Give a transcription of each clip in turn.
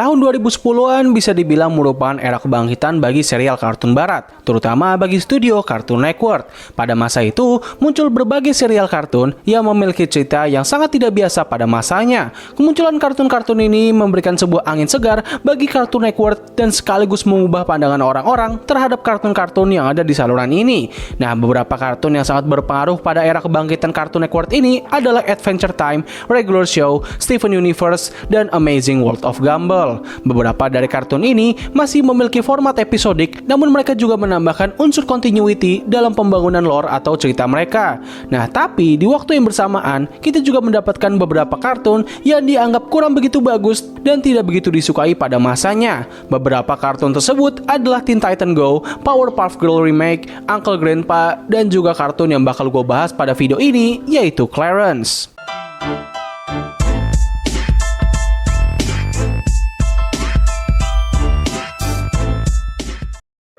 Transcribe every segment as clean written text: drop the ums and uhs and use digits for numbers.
tahun 2010-an bisa dibilang merupakan era kebangkitan bagi serial kartun barat, terutama bagi studio Cartoon Network. Pada masa itu, muncul berbagai serial kartun yang memiliki cerita yang sangat tidak biasa pada masanya. Kemunculan kartun-kartun ini memberikan sebuah angin segar bagi Cartoon Network dan sekaligus mengubah pandangan orang-orang terhadap kartun-kartun yang ada di saluran ini. Nah, beberapa kartun yang sangat berpengaruh pada era kebangkitan Cartoon Network ini adalah Adventure Time, Regular Show, Steven Universe, dan Amazing World of Gumball. Beberapa dari kartun ini masih memiliki format episodik, namun mereka juga menambahkan unsur continuity dalam pembangunan lore atau cerita mereka. Nah, tapi di waktu yang bersamaan, kita juga mendapatkan beberapa kartun yang dianggap kurang begitu bagus dan tidak begitu disukai pada masanya. Beberapa kartun tersebut adalah Teen Titan Go, Powerpuff Girl Remake, Uncle Grandpa, dan juga kartun yang bakal gue bahas pada video ini, yaitu Clarence.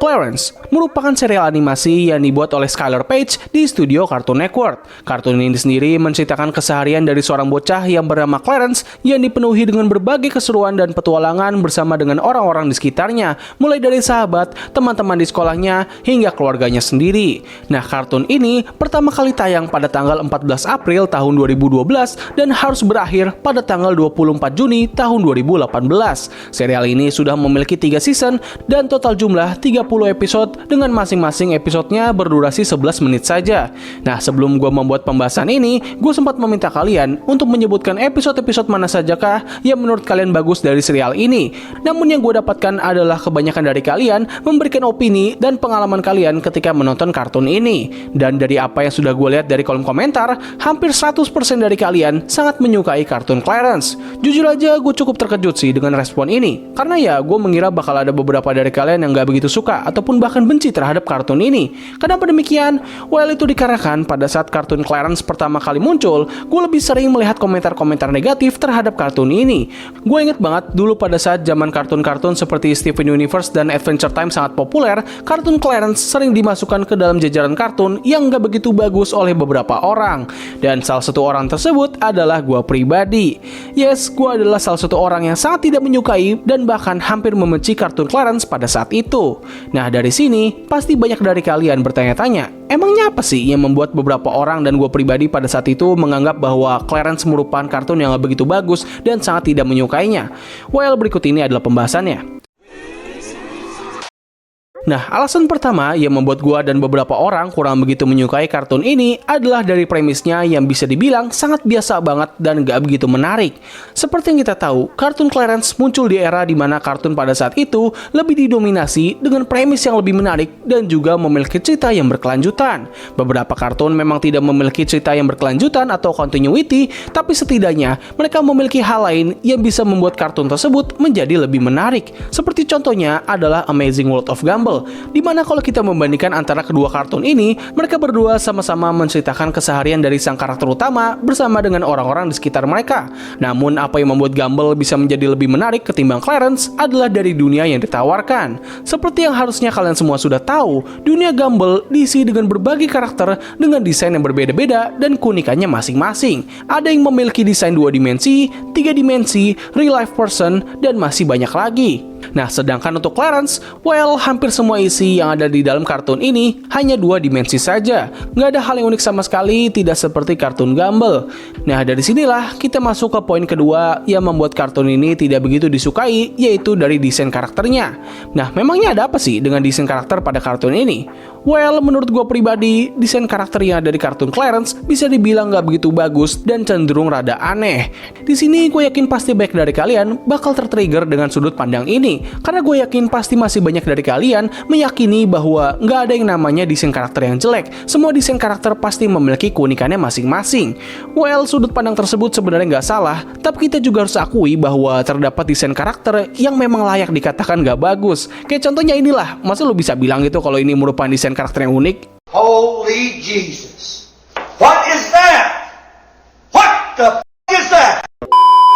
Clarence merupakan serial animasi yang dibuat oleh Skylar Page di studio Cartoon Network. Kartun ini sendiri menceritakan keseharian dari seorang bocah yang bernama Clarence yang dipenuhi dengan berbagai keseruan dan petualangan bersama dengan orang-orang di sekitarnya, mulai dari sahabat, teman-teman di sekolahnya, hingga keluarganya sendiri. Nah, kartun ini pertama kali tayang pada tanggal 14 April tahun 2012 dan harus berakhir pada tanggal 24 Juni tahun 2018. Serial ini sudah memiliki 3 season dan total jumlah 30 episode dengan masing-masing episodenya berdurasi 11 menit saja. Nah, sebelum gue membuat pembahasan ini, gue sempat meminta kalian untuk menyebutkan episode-episode mana sajakah yang menurut kalian bagus dari serial ini. Namun yang gue dapatkan adalah kebanyakan dari kalian memberikan opini dan pengalaman kalian ketika menonton kartun ini. Dan dari apa yang sudah gue lihat dari kolom komentar, hampir 100% dari kalian sangat menyukai kartun Clarence. Jujur aja gue cukup terkejut sih dengan respon ini, karena ya gue mengira bakal ada beberapa dari kalian yang gak begitu suka ataupun bahkan benci terhadap kartun ini. Kenapa demikian? Well, itu dikarenakan pada saat kartun Clarence pertama kali muncul, gue lebih sering melihat komentar-komentar negatif terhadap kartun ini. Gue inget banget dulu pada saat zaman kartun-kartun seperti Steven Universe dan Adventure Time sangat populer, kartun Clarence sering dimasukkan ke dalam jajaran kartun yang gak begitu bagus oleh beberapa orang. Dan salah satu orang tersebut adalah gue pribadi. Yes, gue adalah salah satu orang yang sangat tidak menyukai dan bahkan hampir membenci kartun Clarence pada saat itu. Nah, dari sini pasti banyak dari kalian bertanya-tanya, emangnya apa sih yang membuat beberapa orang dan gue pribadi pada saat itu menganggap bahwa Clarence merupakan kartun yang gak begitu bagus dan sangat tidak menyukainya? Well, berikut ini adalah pembahasannya. Nah, alasan pertama yang membuat gua dan beberapa orang kurang begitu menyukai kartun ini adalah dari premisnya yang bisa dibilang sangat biasa banget dan gak begitu menarik. Seperti yang kita tahu, kartun Clarence muncul di era di mana kartun pada saat itu lebih didominasi dengan premis yang lebih menarik dan juga memiliki cerita yang berkelanjutan. Beberapa kartun memang tidak memiliki cerita yang berkelanjutan atau continuity, tapi setidaknya mereka memiliki hal lain yang bisa membuat kartun tersebut menjadi lebih menarik. Seperti contohnya adalah Amazing World of Gumball, dimana kalau kita membandingkan antara kedua kartun ini, mereka berdua sama-sama menceritakan keseharian dari sang karakter utama bersama dengan orang-orang di sekitar mereka. Namun apa yang membuat Gumball bisa menjadi lebih menarik ketimbang Clarence adalah dari dunia yang ditawarkan. Seperti yang harusnya kalian semua sudah tahu, dunia Gumball diisi dengan berbagai karakter dengan desain yang berbeda-beda dan keunikannya masing-masing. Ada yang memiliki desain 2 dimensi, 3 dimensi, real life person, dan masih banyak lagi. Nah, sedangkan untuk Clarence, well, hampir semua isi yang ada di dalam kartun ini hanya 2 dimensi saja. Nggak ada hal yang unik sama sekali, tidak seperti kartun Gumball. Nah, dari sinilah kita masuk ke poin kedua yang membuat kartun ini tidak begitu disukai, yaitu dari desain karakternya. Nah, memangnya ada apa sih dengan desain karakter pada kartun ini? Well, menurut gue pribadi, desain karakter yang ada di kartun Clarence bisa dibilang nggak begitu bagus dan cenderung rada aneh. Di sini gue yakin pasti banyak dari kalian bakal tertrigger dengan sudut pandang ini, karena gue yakin pasti masih banyak dari kalian meyakini bahwa nggak ada yang namanya desain karakter yang jelek. Semua desain karakter pasti memiliki keunikannya masing-masing. Well, sudut pandang tersebut sebenarnya nggak salah, tapi kita juga harus akui bahwa terdapat desain karakter yang memang layak dikatakan nggak bagus. Kayak contohnya inilah, masa lu bisa bilang gitu kalau ini merupakan desain karakter yang unik? Holy Jesus! What is that? What the f*** is that?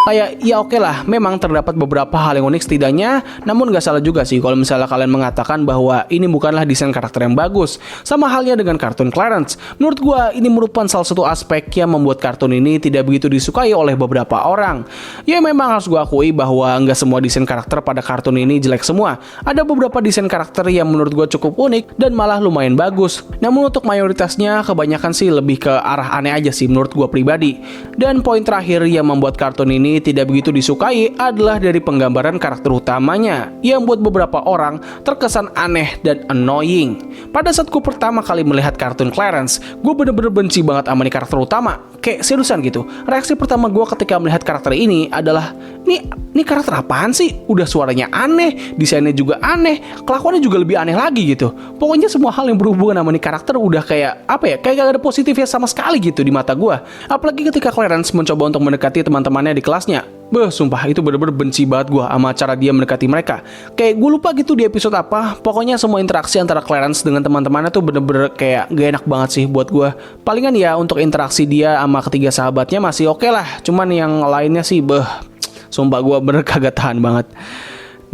Kayak ya oke lah, memang terdapat beberapa hal yang unik setidaknya, namun gak salah juga sih kalau misalnya kalian mengatakan bahwa ini bukanlah desain karakter yang bagus. Sama halnya dengan kartun Clarence. Menurut gua ini merupakan salah satu aspek yang membuat kartun ini tidak begitu disukai oleh beberapa orang. Ya memang harus gua akui bahwa nggak semua desain karakter pada kartun ini jelek semua. Ada beberapa desain karakter yang menurut gua cukup unik dan malah lumayan bagus. Namun untuk mayoritasnya kebanyakan sih lebih ke arah aneh aja sih menurut gua pribadi. Dan poin terakhir yang membuat kartun ini tidak begitu disukai adalah dari penggambaran karakter utamanya yang buat beberapa orang terkesan aneh dan annoying. Pada saat gue pertama kali melihat kartun Clarence, gue bener-bener benci banget sama nih karakter utama. Kayak seriusan gitu. Reaksi pertama gue ketika melihat karakter ini adalah, Nih karakter apaan sih? Udah suaranya aneh, desainnya juga aneh, kelakuannya juga lebih aneh lagi gitu. Pokoknya semua hal yang berhubungan sama nih karakter udah kayak kayak gak ada positifnya sama sekali gitu di mata gue. Apalagi ketika Clarence mencoba untuk mendekati teman-temannya di kelasnya. Sumpah itu bener-bener benci banget gue sama cara dia mendekati mereka. Kayak gue lupa gitu di episode apa. Pokoknya semua interaksi antara Clarence dengan teman-temannya tuh bener-bener kayak gak enak banget sih buat gue. Palingan ya untuk interaksi dia sama ketiga sahabatnya masih oke lah. Cuman yang lainnya sih sumpah gue bener kagak tahan banget.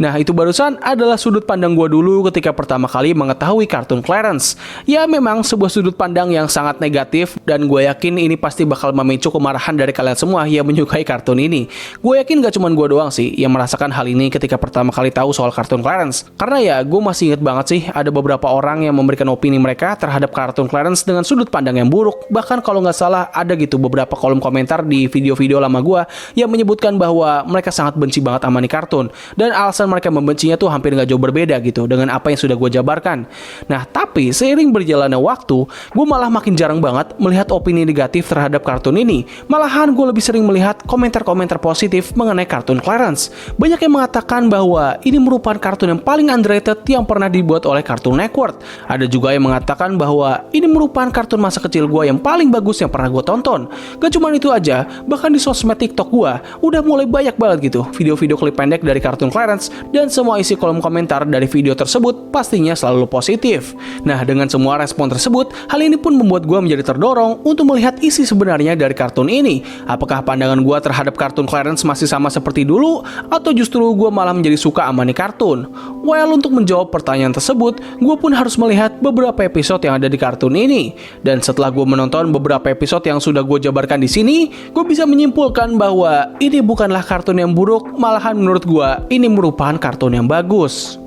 Nah itu barusan adalah sudut pandang gue dulu ketika pertama kali mengetahui kartun Clarence. Ya memang sebuah sudut pandang yang sangat negatif dan gue yakin ini pasti bakal memicu kemarahan dari kalian semua yang menyukai kartun ini. Gue yakin gak cuma gue doang sih yang merasakan hal ini ketika pertama kali tahu soal kartun Clarence. Karena ya gue masih inget banget sih ada beberapa orang yang memberikan opini mereka terhadap kartun Clarence dengan sudut pandang yang buruk. Bahkan kalau gak salah ada gitu beberapa kolom komentar di video-video lama gue yang menyebutkan bahwa mereka sangat benci banget sama nih kartun. Dan alasan mereka membencinya tuh hampir gak jauh berbeda gitu dengan apa yang sudah gue jabarkan. Nah tapi seiring berjalannya waktu, gue malah makin jarang banget melihat opini negatif terhadap kartun ini. Malahan gue lebih sering melihat komentar-komentar positif mengenai kartun Clarence. Banyak yang mengatakan bahwa ini merupakan kartun yang paling underrated yang pernah dibuat oleh Cartoon Network. Ada juga yang mengatakan bahwa ini merupakan kartun masa kecil gue yang paling bagus yang pernah gue tonton. Gak cuma itu aja, bahkan di sosmed TikTok gue udah mulai banyak banget gitu video-video klip pendek dari kartun Clarence. Dan semua isi kolom komentar dari video tersebut pastinya selalu positif. Nah dengan semua respon tersebut, hal ini pun membuat gue menjadi terdorong untuk melihat isi sebenarnya dari kartun ini. Apakah pandangan gue terhadap kartun Clarence masih sama seperti dulu, atau justru gue malah menjadi suka sama nih kartun? Well, untuk menjawab pertanyaan tersebut, gue pun harus melihat beberapa episode yang ada di kartun ini. Dan setelah gue menonton beberapa episode yang sudah gue jabarkan di sini, gue bisa menyimpulkan bahwa ini bukanlah kartun yang buruk, malahan menurut gue ini merupakan kartun yang bagus.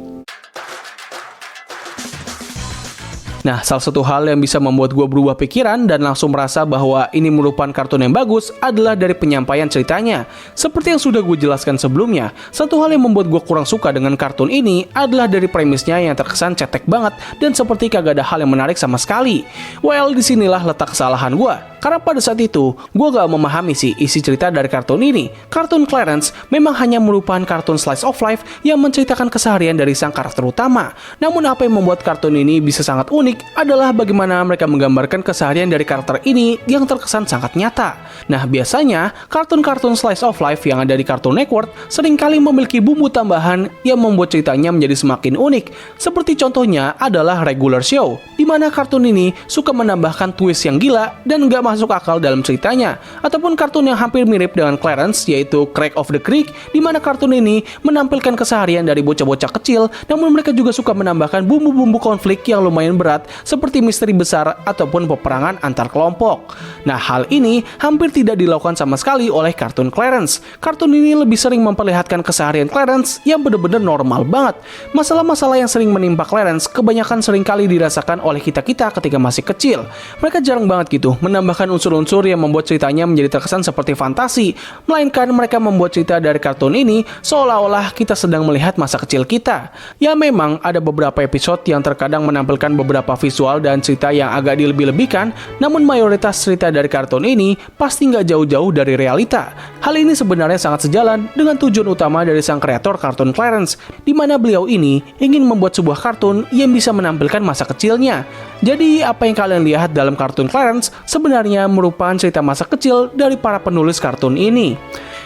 Nah, salah satu hal yang bisa membuat gue berubah pikiran dan langsung merasa bahwa ini merupakan kartun yang bagus adalah dari penyampaian ceritanya. Seperti yang sudah gue jelaskan sebelumnya, satu hal yang membuat gue kurang suka dengan kartun ini adalah dari premisnya yang terkesan cetek banget dan seperti kagak ada hal yang menarik sama sekali. Well, disinilah letak kesalahan gue. Karena pada saat itu, gue gak memahami sih isi cerita dari kartun ini. Kartun Clarence memang hanya merupakan kartun slice of life yang menceritakan keseharian dari sang karakter utama. Namun apa yang membuat kartun ini bisa sangat unik adalah bagaimana mereka menggambarkan keseharian dari karakter ini yang terkesan sangat nyata. Nah biasanya, kartun-kartun slice of life yang ada di Cartoon Network seringkali memiliki bumbu tambahan yang membuat ceritanya menjadi semakin unik. Seperti contohnya adalah Regular Show, di mana kartun ini suka menambahkan twist yang gila dan gak masuk akal dalam ceritanya. Ataupun kartun yang hampir mirip dengan Clarence, yaitu Crack of the Creek, di mana kartun ini menampilkan keseharian dari bocah-bocah kecil, namun mereka juga suka menambahkan bumbu-bumbu konflik yang lumayan berat, seperti misteri besar ataupun peperangan antar kelompok. Nah, hal ini hampir tidak dilakukan sama sekali oleh kartun Clarence. Kartun ini lebih sering memperlihatkan keseharian Clarence yang benar-benar normal banget. Masalah-masalah yang sering menimpa Clarence kebanyakan seringkali dirasakan oleh kita-kita ketika masih kecil. Mereka jarang banget gitu menambahkan unsur-unsur yang membuat ceritanya menjadi terkesan seperti fantasi, melainkan mereka membuat cerita dari kartun ini seolah-olah kita sedang melihat masa kecil kita. Ya memang ada beberapa episode yang terkadang menampilkan beberapa visual dan cerita yang agak dilebih-lebihkan, namun mayoritas cerita dari kartun ini pasti nggak jauh-jauh dari realita. Hal ini sebenarnya sangat sejalan dengan tujuan utama dari sang kreator kartun Clarence, di mana beliau ini ingin membuat sebuah kartun yang bisa menampilkan masa kecilnya. Jadi apa yang kalian lihat dalam kartun Clarence sebenarnya merupakan cerita masa kecil dari para penulis kartun ini.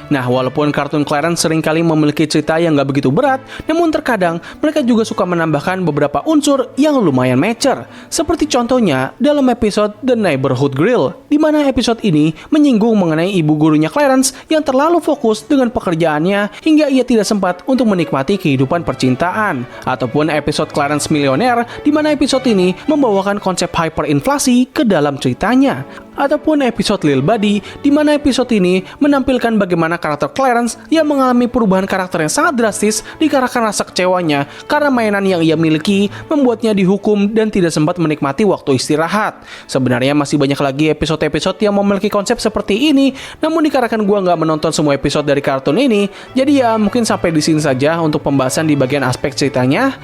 Nah, walaupun kartun Clarence seringkali memiliki cerita yang gak begitu berat, namun terkadang mereka juga suka menambahkan beberapa unsur yang lumayan mature. Seperti contohnya dalam episode The Neighborhood Grill, di mana episode ini menyinggung mengenai ibu gurunya Clarence yang terlalu fokus dengan pekerjaannya hingga ia tidak sempat untuk menikmati kehidupan percintaan. Ataupun episode Clarence Millionaire, di mana episode ini membawakan konsep hyperinflasi ke dalam ceritanya. Ataupun episode Lil Buddy, di mana episode ini menampilkan bagaimana karakter Clarence yang mengalami perubahan karakter yang sangat drastis dikarenakan rasa kecewanya karena mainan yang ia miliki membuatnya dihukum dan tidak sempat menikmati waktu istirahat. Sebenarnya masih banyak lagi episode-episode yang memiliki konsep seperti ini, namun dikarenakan gua nggak menonton semua episode dari kartun ini, jadi ya mungkin sampai di sini saja untuk pembahasan di bagian aspek ceritanya.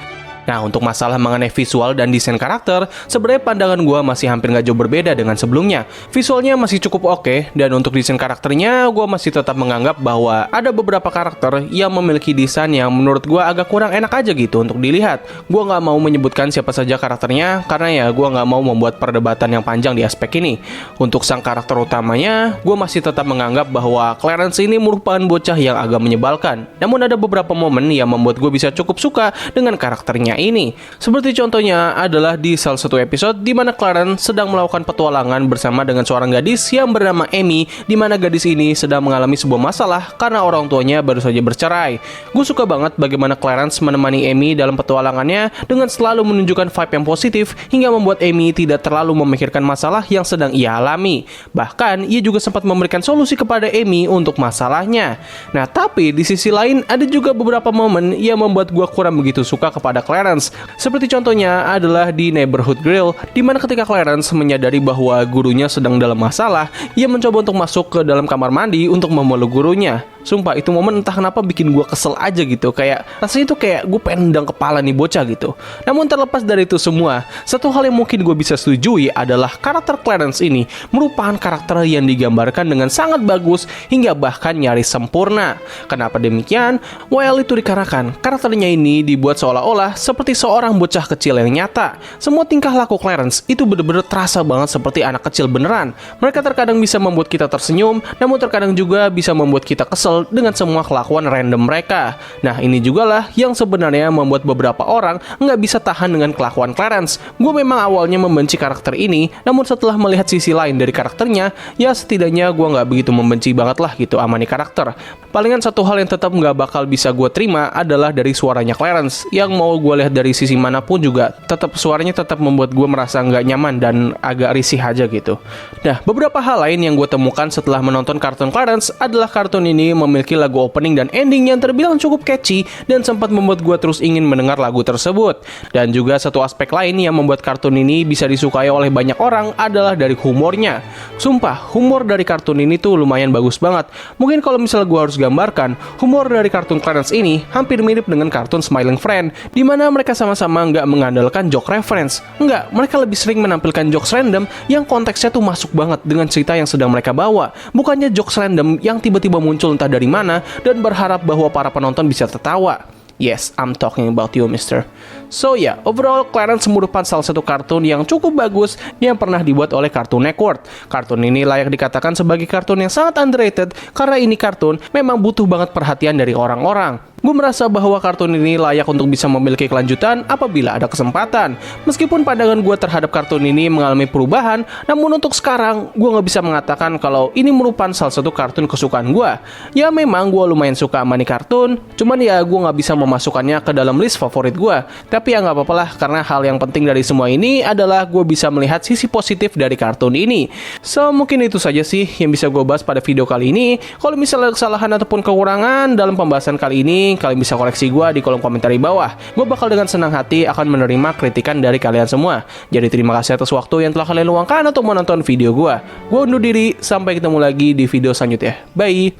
Nah, untuk masalah mengenai visual dan desain karakter, sebenarnya pandangan gue masih hampir nggak jauh berbeda dengan sebelumnya. Visualnya masih cukup oke, dan untuk desain karakternya, gue masih tetap menganggap bahwa ada beberapa karakter yang memiliki desain yang menurut gue agak kurang enak aja gitu untuk dilihat. Gue nggak mau menyebutkan siapa saja karakternya, karena ya gue nggak mau membuat perdebatan yang panjang di aspek ini. Untuk sang karakter utamanya, gue masih tetap menganggap bahwa Clarence ini merupakan bocah yang agak menyebalkan. Namun ada beberapa momen yang membuat gue bisa cukup suka dengan karakternya ini. Seperti contohnya adalah di salah satu episode di mana Clarence sedang melakukan petualangan bersama dengan seorang gadis yang bernama Amy, di mana gadis ini sedang mengalami sebuah masalah karena orang tuanya baru saja bercerai. Gue suka banget bagaimana Clarence menemani Amy dalam petualangannya dengan selalu menunjukkan vibe yang positif hingga membuat Amy tidak terlalu memikirkan masalah yang sedang ia alami. Bahkan ia juga sempat memberikan solusi kepada Amy untuk masalahnya. Nah, tapi di sisi lain ada juga beberapa momen yang membuat gue kurang begitu suka kepada Clarence. Seperti contohnya adalah di Neighborhood Grill, di mana ketika Clarence menyadari bahwa gurunya sedang dalam masalah, ia mencoba untuk masuk ke dalam kamar mandi untuk memeluk gurunya. Sumpah, itu momen entah kenapa bikin gue kesel aja gitu. Kayak rasanya itu kayak gue pengen nendang kepala nih bocah gitu. Namun terlepas dari itu semua, satu hal yang mungkin gue bisa setujui adalah karakter Clarence ini merupakan karakter yang digambarkan dengan sangat bagus hingga bahkan nyaris sempurna. Kenapa demikian? Well, itu dikarenakan karakternya ini dibuat seolah-olah seperti seorang bocah kecil yang nyata. Semua tingkah laku Clarence itu bener-bener terasa banget seperti anak kecil beneran. Mereka terkadang bisa membuat kita tersenyum, namun terkadang juga bisa membuat kita kesel dengan semua kelakuan random mereka. Nah, ini juga lah yang sebenarnya membuat beberapa orang nggak bisa tahan dengan kelakuan Clarence. Gue memang awalnya membenci karakter ini, namun setelah melihat sisi lain dari karakternya, ya setidaknya gue nggak begitu membenci banget lah gitu sama nih karakter. Palingan satu hal yang tetap nggak bakal bisa gue terima adalah dari suaranya Clarence, yang mau gue lihat dari sisi manapun juga tetap suaranya tetap membuat gue merasa nggak nyaman dan agak risih aja gitu. Nah, beberapa hal lain yang gue temukan setelah menonton kartun Clarence adalah kartun ini memiliki lagu opening dan ending yang terbilang cukup catchy dan sempat membuat gue terus ingin mendengar lagu tersebut. Dan juga satu aspek lain yang membuat kartun ini bisa disukai oleh banyak orang adalah dari humornya. Sumpah, humor dari kartun ini tuh lumayan bagus banget. Mungkin kalau misalnya gue harus gambarkan, humor dari kartun Clarence ini hampir mirip dengan kartun Smiling Friend, di mana mereka sama-sama nggak mengandalkan joke reference. Enggak, mereka lebih sering menampilkan jokes random yang konteksnya tuh masuk banget dengan cerita yang sedang mereka bawa. Bukannya jokes random yang tiba-tiba muncul entah dari mana dan berharap bahwa para penonton bisa tertawa. Yes, I'm talking about you, mister. So ya, overall Clarence merupakan salah satu kartun yang cukup bagus yang pernah dibuat oleh Cartoon Network. Kartun ini layak dikatakan sebagai kartun yang sangat underrated karena ini kartun memang butuh banget perhatian dari orang-orang. Gue merasa bahwa kartun ini layak untuk bisa memiliki kelanjutan apabila ada kesempatan. Meskipun pandangan gue terhadap kartun ini mengalami perubahan, namun untuk sekarang gue nggak bisa mengatakan kalau ini merupakan salah satu kartun kesukaan gue. Ya memang gue lumayan suka sama nih kartun, cuman ya gue nggak bisa memasukkannya ke dalam list favorit gue. Tapi ya nggak apa-apa lah, karena hal yang penting dari semua ini adalah gue bisa melihat sisi positif dari kartun ini. So mungkin itu saja sih yang bisa gue bahas pada video kali ini. Kalau misalnya kesalahan ataupun kekurangan dalam pembahasan kali ini, kalian bisa koreksi gue di kolom komentar di bawah. Gue bakal dengan senang hati akan menerima kritikan dari kalian semua. Jadi terima kasih atas waktu yang telah kalian luangkan untuk menonton video gue. Gue undur diri, sampai ketemu lagi di video selanjutnya. Bye!